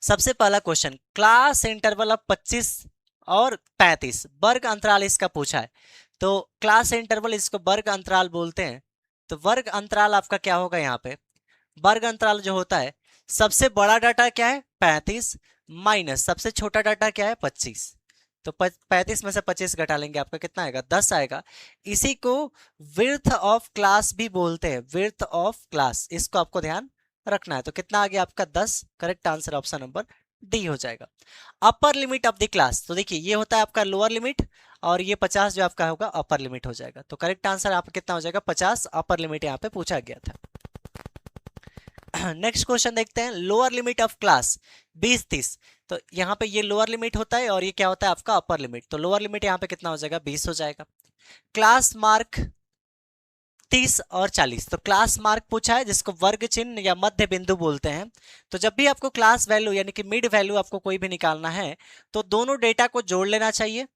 सबसे पहला question, class interval of 25 और 35 वर्ग अंतराल इसका पूछा है। तो क्लास इंटरवल इसको वर्ग अंतराल बोलते हैं। तो वर्ग अंतराल आपका क्या होगा यहाँ पे, वर्ग अंतराल जो होता है, सबसे बड़ा डाटा क्या है 35 माइनस सबसे छोटा डाटा क्या है 25। तो 35 में से 25 घटा लेंगे, आपका कितना आएगा 10 आएगा। इसी को विड्थ ऑफ क्लास भी बोलते हैं, विड्थ ऑफ क्लास, इसको आपको ध्यान रखना है। तो कितना आ गया आपका 10, correct answer option number D हो जाएगा। Upper limit of the class, तो देखिए ये होता है आपका लोअर लिमिट और ये 50 जो आपका होगा अपर लिमिट हो जाएगा। तो करेक्ट आंसर आपका कितना हो जाएगा 50, अपर लिमिट यहाँ पे पूछा गया था। नेक्स्ट क्वेश्चन देखते हैं, लोअर लिमिट ऑफ क्लास 20-30। तो यहाँ पे ये लोअर लिमिट होता है और ये क्या होता है आपका अपर लिमिट। तो लोअर लिमिट यहाँ पे कितना हो जाएगा 20 हो जाएगा। क्लास मार्क 30 और 40, तो क्लास मार्क पूछा है जिसको वर्ग चिन्ह या मध्य बिंदु बोलते हैं। तो जब भी आपको क्लास वैल्यू यानी कि मिड वैल्यू आपको कोई भी निकालना है तो दोनों डेटा को जोड़ लेना चाहिए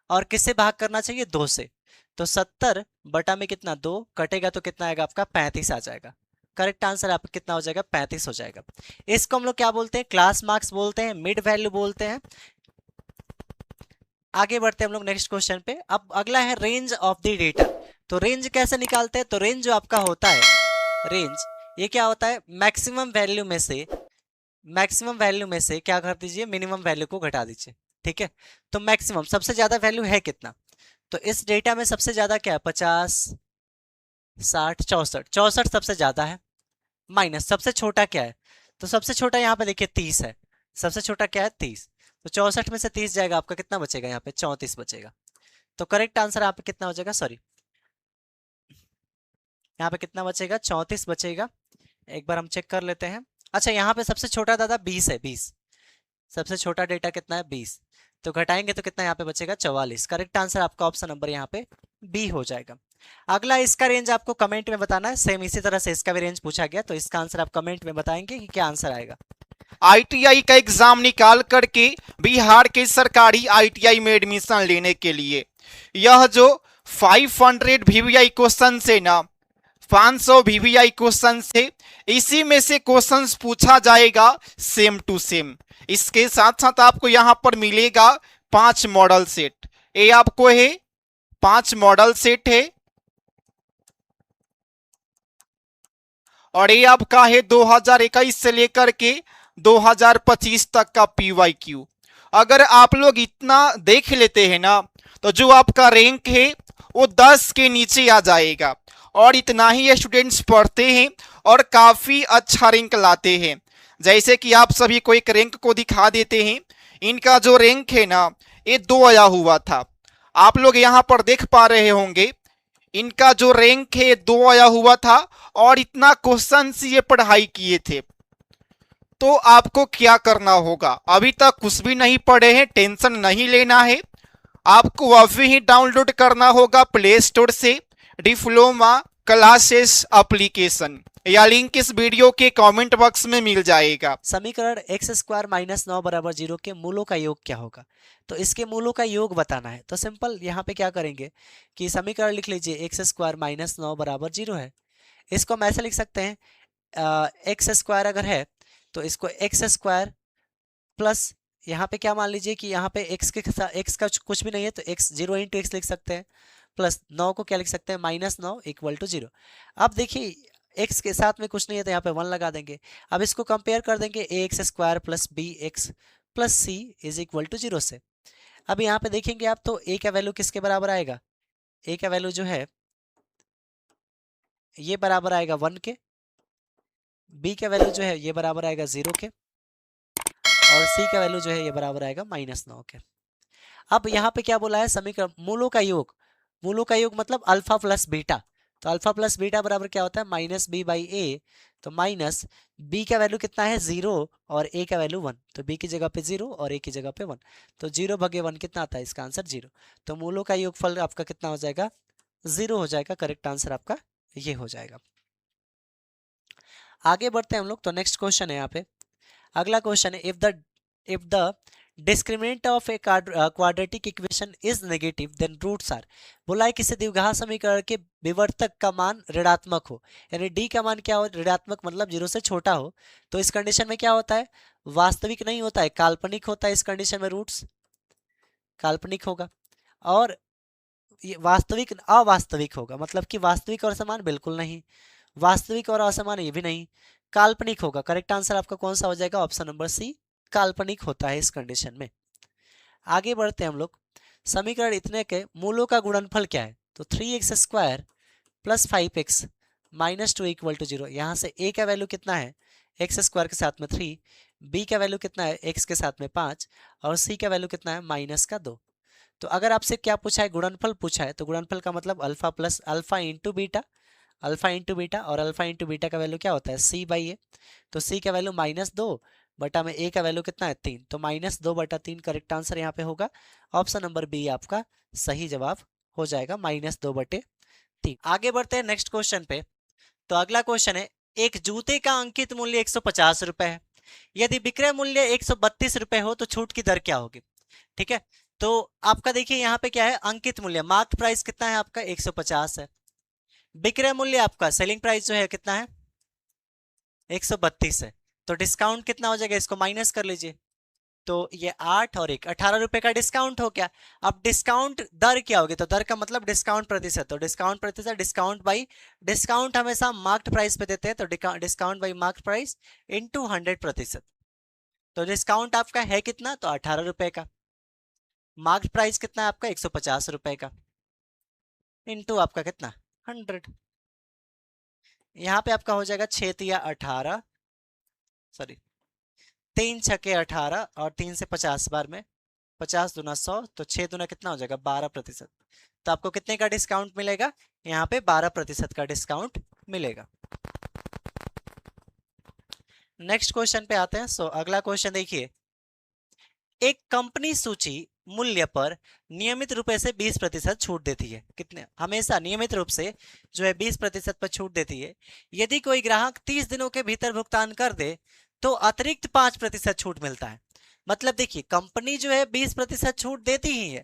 और किससे भाग करना चाहिए 2 से। तो 70 बटा में कितना 2 कटेगा तो कितना आएगा आपका 35 आ जाएगा। करेक्ट आंसर आपका कितना हो जाएगा 35 हो जाएगा। इसको हम लोग क्या बोलते हैं, क्लास मार्क्स बोलते हैं, मिड वैल्यू बोलते हैं। आगे बढ़ते हैं हम लोग नेक्स्ट क्वेश्चन पे। अब अगला है रेंज ऑफ द डेटा। तो रेंज कैसे निकालते हैं, तो रेंज जो आपका होता है, रेंज ये क्या होता है, मैक्सिमम वैल्यू में से, मैक्सिमम वैल्यू में से क्या कर दीजिए मिनिमम वैल्यू को घटा दीजिए। ठीक है, तो मैक्सिमम सबसे ज्यादा वैल्यू है कितना, तो इस डेटा में सबसे ज्यादा क्या है 50 60 64, 64 सबसे ज्यादा है, माइनस सबसे छोटा क्या है, तो सबसे छोटा यहाँ पे देखिए 30 है, सबसे छोटा क्या है 30। तो 64 में से 30 जाएगा, आपका कितना बचेगा यहाँ पे 34 बचेगा। तो करेक्ट आंसर यहाँ पे कितना हो जाएगा, सॉरी यहाँ पे कितना बचेगा 34 बचेगा। एक बार हम चेक कर लेते हैं। अच्छा यहाँ पे सबसे छोटा दादा 20 है, 20 सबसे छोटा डेटा कितना है 20, तो घटाएंगे तो कितना यहाँ पे बचेगा 44। करेक्ट आंसर आपका ऑप्शन नंबर यहाँ पे बी हो जाएगा। अगला इसका रेंज आपको कमेंट में बताना है, सेम इसी तरह से इसका भी रेंज पूछा गया, तो इसका आंसर आप कमेंट में बताएंगे कि क्या आंसर आएगा। आईटीआई का एग्जाम निकाल करके बिहार के सरकारी आईटीआई में एडमिशन लेने के लिए यह जो 500 वीवीआई क्वेश्चन से ना 500 वीवीआई क्वेश्चन से इसी में से क्वेश्चंस पूछा जाएगा सेम टू सेम। इसके साथ साथ आपको यहां पर मिलेगा 5 मॉडल सेट। ये आपको है 5 मॉडल सेट है और ये आपका है 2021 से लेकर के 2025 तक का पीवाईक्यू। अगर आप लोग इतना देख लेते हैं ना तो जो आपका रैंक है वो 10 के नीचे आ जाएगा और इतना ही स्टूडेंट्स पढ़ते हैं और काफी अच्छा रैंक लाते हैं। जैसे कि आप सभी को एक रैंक को दिखा देते हैं। इनका जो रैंक है ना ये 2 आया हुआ था, आप लोग यहाँ पर देख पा रहे होंगे। इनका जो रैंक है 2 आया हुआ था और इतना क्वेश्चन से ये पढ़ाई किए थे। तो आपको क्या करना होगा, अभी तक कुछ भी नहीं पढ़े हैं टेंशन नहीं लेना है, आपको अभी ही डाउनलोड करना होगा प्ले स्टोर से डिप्लोमा क्लासेस एप्लीकेशन, या लिंक इस वीडियो के कमेंट बॉक्स में मिल जाएगा। समीकरण x स्क्वायर माइनस 9 बराबर 0 के मूलों का योग क्या होगा, तो इसके मूलों का योग बताना है। तो सिंपल यहाँ पे क्या करेंगे कि समीकरण लिख लीजिए x स्क्वायर माइनस 9 बराबर 0 है। इसको हम ऐसे लिख सकते हैं, एक्स स्क्वायर अगर है तो इसको एक्स स्क्वायर प्लस यहाँ पे क्या मान लीजिए कि यहाँ पे x के साथ x का कुछ भी नहीं है तो x 0 इंटू एक्स लिख सकते हैं, प्लस 9 को क्या लिख सकते हैं -9 इक्वल टू 0। अब देखिए x के साथ में कुछ नहीं है तो यहाँ पे 1 लगा देंगे। अब इसको कंपेयर कर देंगे ax square plus B X plus C is equal to 0 से। अब यहाँ पे देखेंगे आप तो a का वैल्यू किसके बराबर आएगा, a का वैल्यू जो है ये बराबर आएगा 1 के, b का वैल्यू जो है ये बराबर आएगा 0 के और c का वैल्यू जो है ये बराबर आएगा -9 के। अब यहाँ पे क्या बोला है, समीकरण मूलों का योग, मूलों का योग मतलब अल्फा प्लस बीटा। तो अल्फा प्लस बीटा बराबर क्या होता है -b/a। तो माइनस b का वैल्यू कितना है 0 और a का वैल्यू 1, तो b की जगह पे 0 और a की जगह पे 1, तो 0/1 कितना आता है, इसका आंसर 0। तो मूलों का योगफल आपका कितना हो जाएगा 0 हो जाएगा। करेक्ट आंसर आपका ये हो जाएगा। आगे बढ़ते हैं हम लोग। तो नेक्स्ट क्वेश्चन है यहाँ पे, अगला क्वेश्चन है, if the discriminant of a quadratic equation is negative then roots are. बोला है किसी द्विघात समीकरण के विवर्तक का मान ऋणात्मक हो, यानी डी का मान क्या हो ऋणात्मक मतलब 0 से छोटा हो, तो इस कंडीशन में क्या होता है वास्तविक नहीं होता है, काल्पनिक होता है। इस कंडीशन में रूट्स काल्पनिक होगा, और ये वास्तविक अवास्तविक होगा, मतलब कि वास्तविक और समान बिल्कुल नहीं, वास्तविक और असमान ये भी नहीं, काल्पनिक होगा। करेक्ट आंसर आपका कौन सा हो जाएगा? ऑप्शन नंबर सी, काल्पनिक होता है इस कंडीशन में। आगे बढ़ते हैं हम लोग। समीकरण इतने के मूलों का गुणनफल क्या है? तो 3x² plus 5x minus 2 equal to 0। यहाँ से a का वैल्यू कितना है? x² के साथ में 3, b का वैल्यू कितना है? x के साथ में 5, और c का वैल्यू कितना है? -2। तो अगर आपसे क्या पूछा है? गुणनफल पूछा है, तो गुणनफल का मतलब alpha plus alpha into beta, alpha into beta, और अल्फा इंटू बीटा का वैल्यू क्या होता है? c/a। तो c का वैल्यू -2 बटा में a का वैल्यू कितना है? 3, तो -2/3 करेक्ट आंसर यहाँ पे होगा। ऑप्शन नंबर बी आपका सही जवाब हो जाएगा, -2/3। आगे बढ़ते हैं नेक्स्ट क्वेश्चन पे। तो अगला क्वेश्चन है, एक जूते का अंकित मूल्य 150 रुपए है, यदि विक्रय मूल्य 132 रुपए हो तो छूट की दर क्या होगी? ठीक है, तो आपका देखिए यहाँ पे क्या है? अंकित मूल्य, मार्क प्राइस कितना है आपका? 150 है। विक्रय मूल्य आपका, सेलिंग प्राइस जो है कितना है? 132 है। तो डिस्काउंट कितना हो जाएगा? इसको माइनस कर लीजिए, तो ये 8 और 1 18 रुपए का डिस्काउंट हो गया। अब डिस्काउंट दर क्या होगी? तो दर का मतलब डिस्काउंट प्रतिशत, तो डिस्काउंट प्रतिशत, डिस्काउंट बाई, डिस्काउंट हमेशा मार्क्ड प्राइस पे देते हैं, तो discount by marked price into 100%। तो डिस्काउंट आपका है कितना? तो 18 रुपए का। मार्क्ड प्राइस कितना है आपका? 150 रुपए का, इंटू आपका कितना? 100। यहाँ पे आपका हो जाएगा 6 तिया 18, सॉरी 3 छके 18, और 3 से 50 बार में 50 दूना 100, तो 6 दूना कितना हो जाएगा? 12%। तो आपको कितने का डिस्काउंट मिलेगा? यहाँ पे 12% का डिस्काउंट मिलेगा। नेक्स्ट क्वेश्चन पे आते हैं। सो अगला क्वेश्चन देखिए, एक कंपनी सूची मूल्य पर नियमित रूप से 20% छूट देती है। कितने? हमेशा नियमित रूप से जो है 20% पर छूट देती है। यदि कोई ग्राहक 30 दिनों के भीतर भुगतान कर दे तो अतिरिक्त 5% छूट मिलता है। मतलब देखिए, कंपनी जो है 20% छूट देती ही है,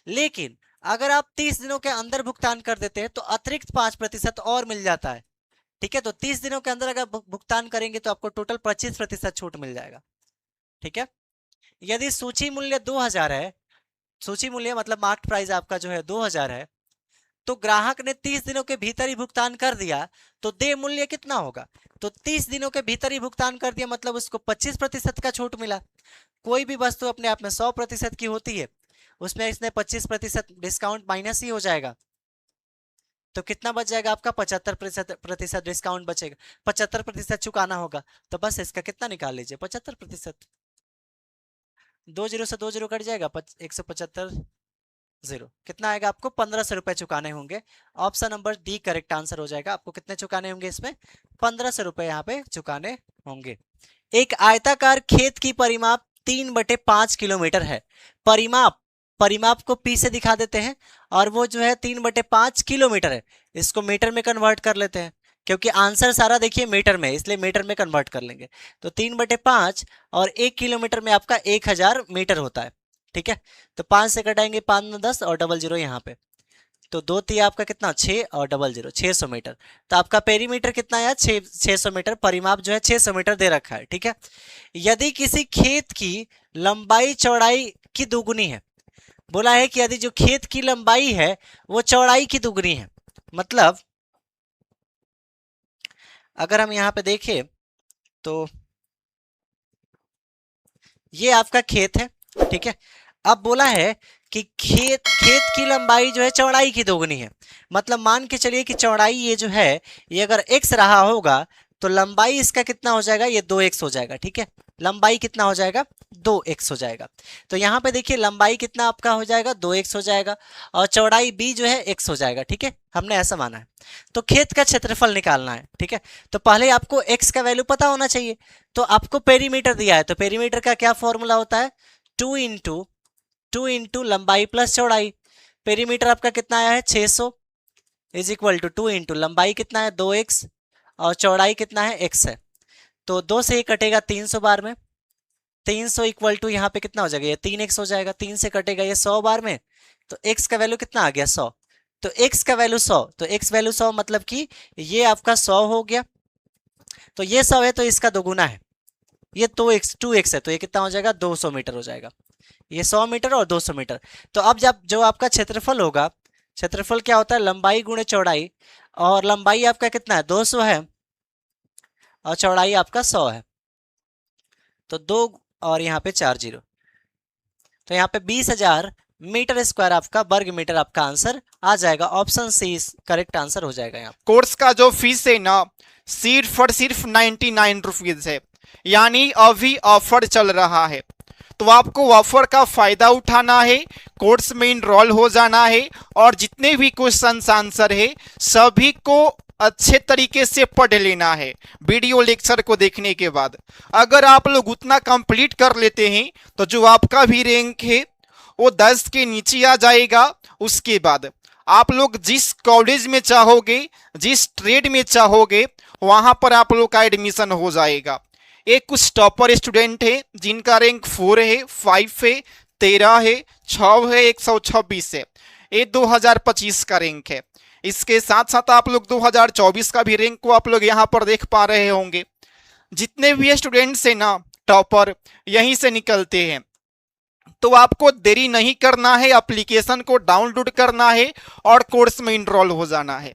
लेकिन अगर आप 30 दिनों के अंदर भुगतान कर देते हैं तो अतिरिक्त 5% और मिल जाता है। ठीक है, तो 30 दिनों के अंदर अगर भुगतान करेंगे तो आपको टोटल 25% छूट मिल जाएगा। ठीक है, यदि सूची मूल्य 2000 है, सूची मूल्य मतलब मार्केट प्राइस आपका जो है 2000 है, तो ग्राहक ने 30 दिनों के भीतर ही भुगतान कर दिया, तो देय मूल्य कितना होगा? तो 30 दिनों के भीतर ही भुगतान कर दिया, मतलब उसको 25% का छूट मिला। कोई भी वस्तु अपने आप में 100% की होती है, उसमें इसने 25% डिस्काउंट माइनस ही हो जाएगा, तो कितना बच जाएगा आपका? 75% डिस्काउंट बचेगा। 75% चुकाना होगा, तो बस इसका कितना निकाल लीजिए? 75%। 2 जीरो से 2 जीरो कट जाएगा, 175 जीरो, कितना आएगा आपको? 1500 रुपए चुकाने होंगे। Option number D correct answer हो जाएगा। आपको कितने चुकाने होंगे इसमें? 1500 रुपए यहाँ पे चुकाने होंगे। एक आयताकार खेत की परिमाप 3/5 किलोमीटर है। परिमाप, परिमाप को पी से दिखा देते हैं, और वो जो है 3/5 किलोमीटर है, इसको मीटर में कन्वर्ट कर लेते हैं, क्योंकि आंसर सारा देखिए मीटर में, इसलिए मीटर में कन्वर्ट कर लेंगे। तो 3/5 और 1 किलोमीटर में आपका 1000 मीटर होता है। ठीक है, तो 5 से कटाएंगे, 5 में 10 और 00 यहाँ पे, तो 2 तिया आपका कितना? 6 और 00 600 मीटर। तो आपका पेरीमीटर कितना आया? 600 मीटर। परिमाप जो है 600 मीटर दे रखा है। ठीक है, यदि किसी खेत की लंबाई चौड़ाई की दुगुनी है, बोला है कि यदि जो खेत की लंबाई है वो चौड़ाई की दुगुनी है, मतलब अगर हम यहाँ पे देखें तो ये आपका खेत है। ठीक है, अब बोला है कि खेत की लंबाई जो है चौड़ाई की दोगुनी है, मतलब मान के चलिए कि चौड़ाई ये जो है, ये अगर x रहा होगा तो लंबाई इसका कितना हो जाएगा? ये 2x हो जाएगा। ठीक है, लंबाई कितना हो जाएगा? 2x हो जाएगा। तो यहाँ पे देखिए लंबाई कितना आपका हो जाएगा? 2x हो जाएगा, और चौड़ाई b जो है x हो जाएगा। ठीक है, हमने ऐसा माना है। तो खेत का क्षेत्रफल निकालना है। ठीक है, तो पहले आपको x का वैल्यू पता होना चाहिए। तो आपको पेरीमीटर दिया है, तो पेरीमीटर का क्या फॉर्मूला होता है? 2 इंटू लंबाई प्लस चौड़ाई। पेरीमीटर आपका कितना आया है? 600 इज इक्वल टू 2 इंटू लंबाई कितना है? 2x, और चौड़ाई कितना है? x है। तो 2 से ही कटेगा 300 बार में, 300 इक्वल टू यहाँ पे कितना हो जाएगा? ये 3x हो जाएगा। 3 से कटेगा ये 100 बार में, तो x का वैल्यू कितना आ गया? 100। तो x का वैल्यू 100, तो x वैल्यू 100 मतलब कि ये आपका 100 हो गया। तो ये 100 है तो इसका दोगुना है, ये 2x है, तो ये कितना हो जाएगा, 200 मीटर हो जाएगा। ये 100 मीटर और 200 मीटर। तो अब जब जो आपका क्षेत्रफल होगा, क्षेत्रफल क्या होता है, लंबाई गुणे चौड़ाई, और लंबाई आपका कितना है, 200 है, और चौड़ाई आपका 100 है, तो 2 और यहाँ पे 4 जीरो, तो यहाँ पे 20,000 मीटर स्क्वायर आपका, वर्ग मीटर आपका आंसर आ जाएगा। ऑप्शन सी करेक्ट आंसर हो जाएगा यहाँ। कोर्स का जो फीस है ना, सिर्फ 99 रुपीज है, यानी अभी ऑफर चल रहा है। तो आपको ऑफर का फायदा उठाना है, कोर्स में इनरोल हो जाना है, और जितने भी क्वेश्चन आंसर है सभी को अच्छे तरीके से पढ़ लेना है वीडियो लेक्चर को देखने के बाद। अगर आप लोग उतना कंप्लीट कर लेते हैं तो जो आपका भी रैंक है वो 10 के नीचे आ जाएगा। उसके बाद आप लोग जिस कॉलेज में चाहोगे, जिस ट्रेड में चाहोगे, वहां पर आप लोग का एडमिशन हो जाएगा। एक कुछ टॉपर स्टूडेंट है जिनका रैंक 4 है, 5 है, 13 है, 6 है, 126 है, ये 2025 का रैंक है। इसके साथ साथ आप लोग 2024 का भी रैंक को आप लोग यहाँ पर देख पा रहे होंगे। जितने भी स्टूडेंट्स हैं ना टॉपर, यहीं से निकलते हैं। तो आपको देरी नहीं करना है, एप्लीकेशन को डाउनलोड करना है और कोर्स में इनरोल हो जाना है।